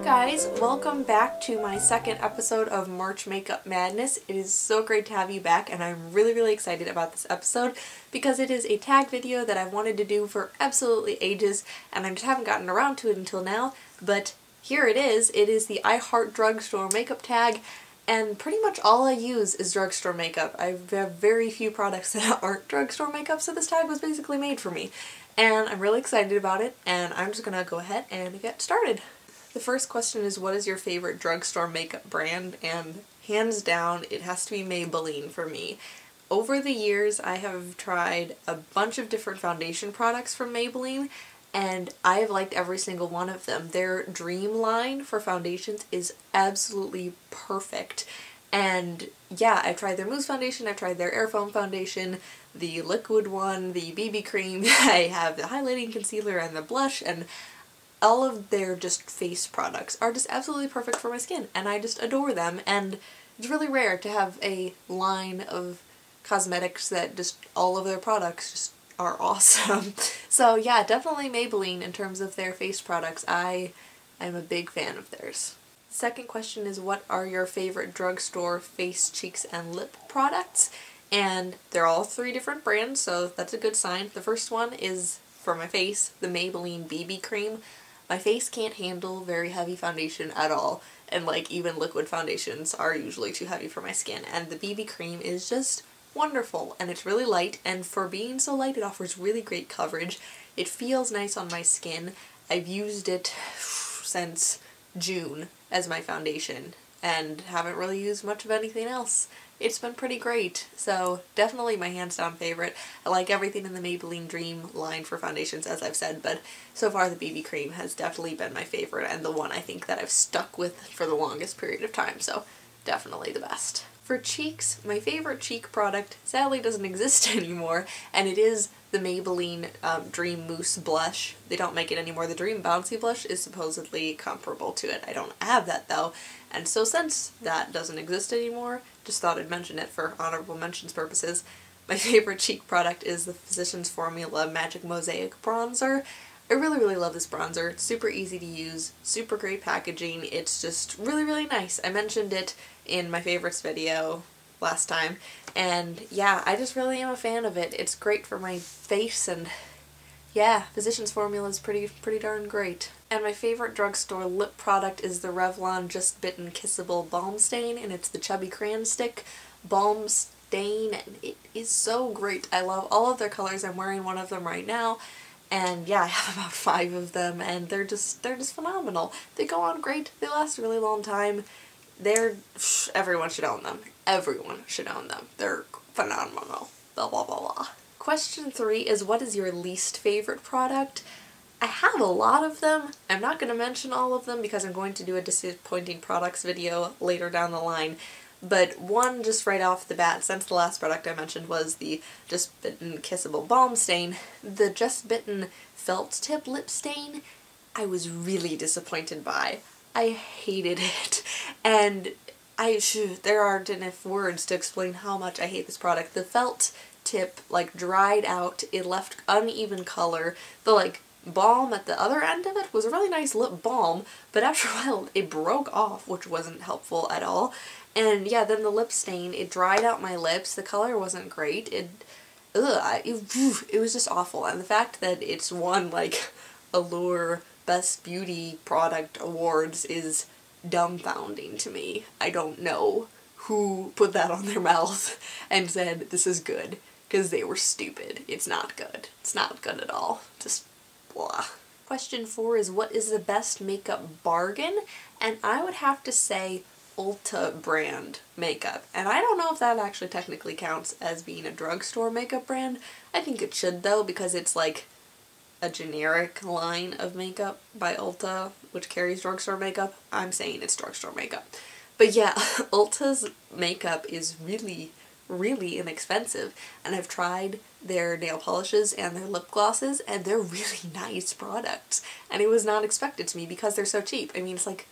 Guys, welcome back to my second episode of March Makeup Madness. It is so great to have you back, and I'm really excited about this episode because it is a tag video that I've wanted to do for absolutely ages, and I just haven't gotten around to it until now, but here it is. It is the I Heart Drugstore makeup tag, and pretty much all I use is drugstore makeup. I have very few products that aren't drugstore makeup, so this tag was basically made for me. And I'm really excited about it, and I'm just gonna go ahead and get started. The first question is, what is your favorite drugstore makeup brand? And hands down, it has to be Maybelline for me. Over the years, I have tried a bunch of different foundation products from Maybelline, and I have liked every single one of them. Their Dream line for foundations is absolutely perfect. And yeah, I've tried their mousse foundation, I've tried their air foam foundation, the liquid one, the BB cream, I have the highlighting concealer and the blush, and all of their just face products are just absolutely perfect for my skin, and I just adore them. And it's really rare to have a line of cosmetics that just all of their products just are awesome. So yeah, definitely Maybelline in terms of their face products. I'm a big fan of theirs. Second question is, what are your favorite drugstore face, cheeks, and lip products? And they're all three different brands, so that's a good sign. The first one is, for my face, the Maybelline BB cream. My face can't handle very heavy foundation at all, and like even liquid foundations are usually too heavy for my skin, and the BB cream is just wonderful, and it's really light, and for being so light it offers really great coverage. It feels nice on my skin. I've used it since June as my foundation and haven't really used much of anything else. It's been pretty great, so definitely my hands down favorite. I like everything in the Maybelline Dream line for foundations, as I've said, but so far the BB cream has definitely been my favorite and the one I think that I've stuck with for the longest period of time, so definitely the best. For cheeks, my favorite cheek product sadly doesn't exist anymore, and it is the Maybelline Dream Mousse Blush. They don't make it anymore. The Dream Bouncy Blush is supposedly comparable to it. I don't have that though, and so since that doesn't exist anymore, just thought I'd mention it for honorable mentions purposes. My favorite cheek product is the Physicians Formula Magic Mosaic Bronzer. I really love this bronzer. It's super easy to use, super great packaging. It's just really nice. I mentioned it in my favorites video last time, and yeah, I just really am a fan of it. It's great for my face, and yeah, Physicians Formula is pretty darn great. And my favorite drugstore lip product is the Revlon Just Bitten Kissable Balm Stain, and it's the Chubby Crayon Stick Balm Stain, and it is so great. I love all of their colors. I'm wearing one of them right now. And yeah, I have about 5 of them, and they're just phenomenal. They go on great. They last a really long time. Everyone should own them. Everyone should own them. They're phenomenal. Blah blah blah blah. Question 3 is, what is your least favorite product? I have a lot of them. I'm not going to mention all of them because I'm going to do a disappointing products video later down the line. But one just right off the bat, since the last product I mentioned was the Just Bitten Kissable Balm Stain, the Just Bitten Felt Tip Lip Stain, I was really disappointed by. I hated it. And there aren't enough words to explain how much I hate this product. The felt tip like dried out, it left uneven color. The like balm at the other end of it was a really nice lip balm, but after a while it broke off, which wasn't helpful at all. And yeah, then the lip stain, it dried out my lips, the color wasn't great, it was just awful. And the fact that it's won like Allure Best Beauty Product Awards is dumbfounding to me. I don't know who put that on their mouth and said this is good, because they were stupid. It's not good. It's not good at all. Just blah. Question 4 is, what is the best makeup bargain? And I would have to say Ulta brand makeup. And I don't know if that actually technically counts as being a drugstore makeup brand. I think it should though, because it's like a generic line of makeup by Ulta, which carries drugstore makeup. I'm saying it's drugstore makeup. But yeah, Ulta's makeup is really inexpensive, and I've tried their nail polishes and their lip glosses, and they're really nice products, and it was not expected to me because they're so cheap. I mean, it's like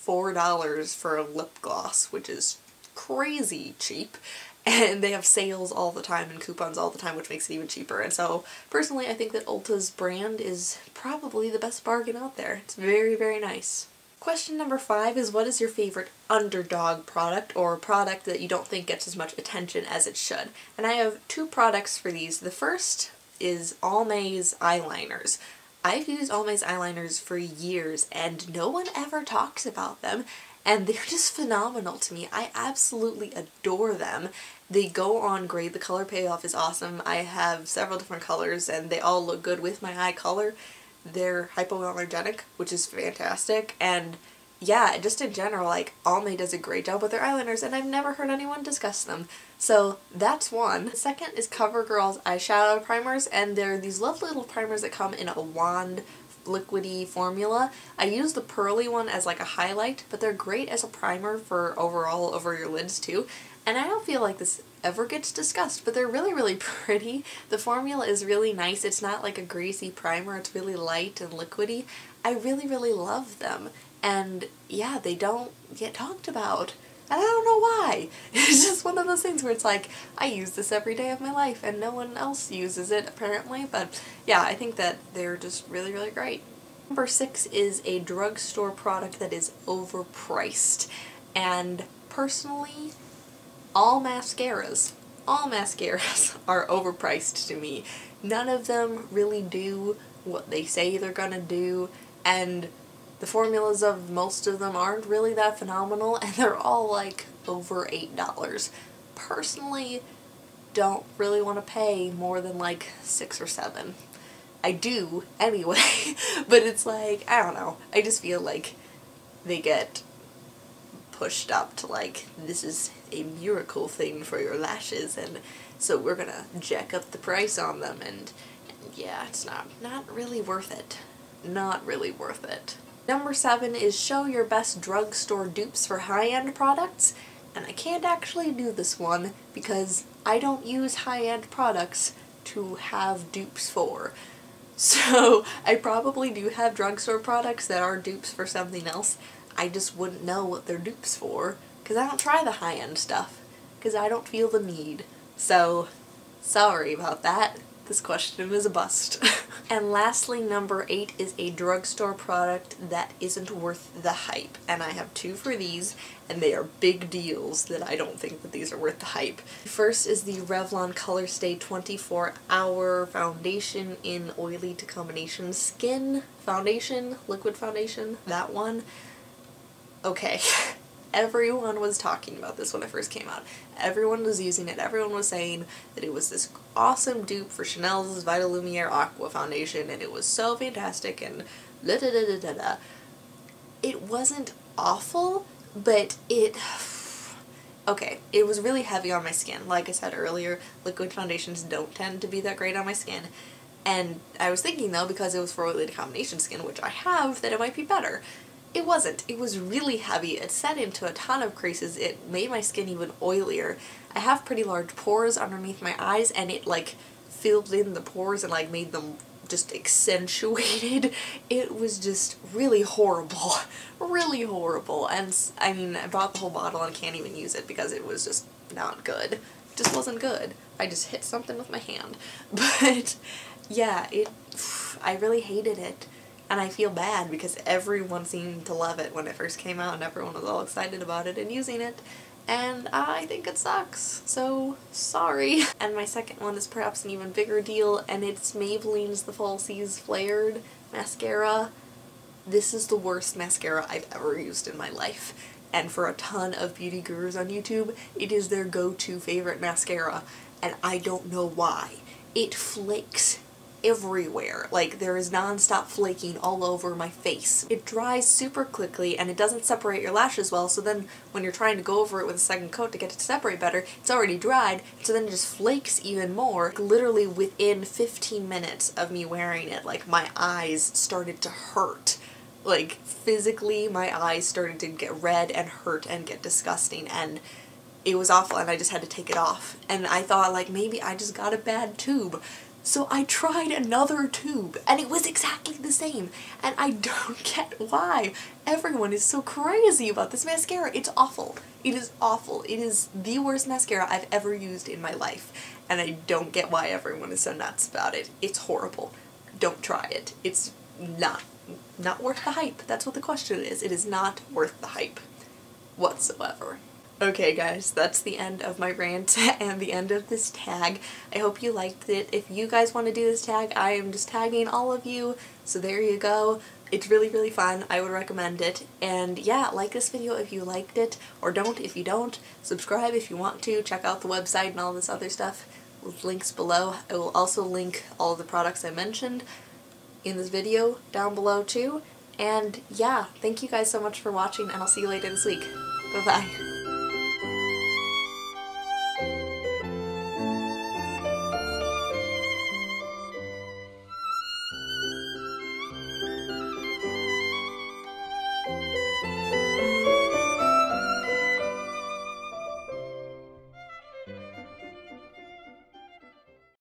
$4 for a lip gloss, which is crazy cheap, and they have sales all the time and coupons all the time, which makes it even cheaper. And so personally I think that Ulta's brand is probably the best bargain out there. It's very nice. Question number 5 is, what is your favorite underdog product, or a product that you don't think gets as much attention as it should? And I have 2 products for these. The first is Almay's Eyeliners. I've used Almay's Eyeliners for years and no one ever talks about them, and they're just phenomenal to me. I absolutely adore them. They go on great. The color payoff is awesome. I have several different colors and they all look good with my eye color. They're hypoallergenic, which is fantastic, and yeah, just in general, like, Almay does a great job with their eyeliners and I've never heard anyone discuss them. So that's one. The second is Covergirl's eyeshadow primers, and they're these lovely little primers that come in a wand liquidy formula. I use the pearly one as like a highlight, but they're great as a primer for overall over your lids too. And I don't feel like this ever gets discussed, but they're really, really pretty. The formula is really nice. It's not like a greasy primer. It's really light and liquidy. I really, really love them. And yeah, they don't get talked about. And I don't know why. It's just one of those things where it's like, I use this every day of my life and no one else uses it apparently. But yeah, I think that they're just really, really great. Number 6 is a drugstore product that is overpriced. And personally, all mascaras are overpriced to me. None of them really do what they say they're gonna do, and the formulas of most of them aren't really that phenomenal, and they're all like over $8. Personally, don't really want to pay more than like 6 or 7. I do anyway, but it's like, I don't know, I just feel like they get pushed up to like, this is a miracle thing for your lashes, and so we're gonna jack up the price on them, and yeah, it's not really worth it. Not really worth it. Number 7 is show your best drugstore dupes for high-end products, and I can't actually do this one because I don't use high-end products to have dupes for. So I probably do have drugstore products that are dupes for something else. I just wouldn't know what they're dupes for because I don't try the high-end stuff because I don't feel the need. So sorry about that. This question is a bust. And lastly, number 8 is a drugstore product that isn't worth the hype. And I have 2 for these, and they are big deals that I don't think that these are worth the hype. First is the Revlon Colorstay 24-hour foundation in oily to combination skin foundation, liquid foundation, that one. Okay. Everyone was talking about this when it first came out. Everyone was using it. Everyone was saying that it was this awesome dupe for Chanel's Vita Lumiere Aqua foundation, and it was so fantastic, and da da da da da da. It wasn't awful, but okay, it was really heavy on my skin. Like I said earlier, liquid foundations don't tend to be that great on my skin. And I was thinking though, because it was for oily to combination skin, which I have, that it might be better. It wasn't. It was really heavy. It set into a ton of creases. It made my skin even oilier. I have pretty large pores underneath my eyes, and it like filled in the pores and like made them just accentuated. It was just really horrible. Really horrible. And I mean, I bought the whole bottle and can't even use it because it was just not good. It just wasn't good. I just hit something with my hand. But yeah, I really hated it. And I feel bad because everyone seemed to love it when it first came out and everyone was all excited about it and using it. And I think it sucks. So, sorry. And my second one is perhaps an even bigger deal, and it's Maybelline's The Falsies Flared Mascara. This is the worst mascara I've ever used in my life. And for a ton of beauty gurus on YouTube, it is their go-to favorite mascara. And I don't know why. It flakes everywhere. Like, there is non-stop flaking all over my face. It dries super quickly and it doesn't separate your lashes well, so then when you're trying to go over it with a second coat to get it to separate better, it's already dried, so then it just flakes even more. Literally within 15 minutes of me wearing it, like, my eyes started to hurt. Like, physically my eyes started to get red and hurt and get disgusting, and it was awful, and I just had to take it off. And I thought, like, maybe I just got a bad tube. So I tried another tube, and it was exactly the same, and I don't get why everyone is so crazy about this mascara. It's awful. It is awful. It is the worst mascara I've ever used in my life, and I don't get why everyone is so nuts about it. It's horrible. Don't try it. It's not not worth the hype. That's what the question is. It is not worth the hype whatsoever. Okay guys, that's the end of my rant and the end of this tag. I hope you liked it. If you guys want to do this tag, I am just tagging all of you, so there you go. It's really, really fun. I would recommend it. And yeah, like this video if you liked it, or don't if you don't. Subscribe if you want to. Check out the website and all this other stuff with links below. I will also link all of the products I mentioned in this video down below too. And yeah, thank you guys so much for watching, and I'll see you later this week. Bye-bye.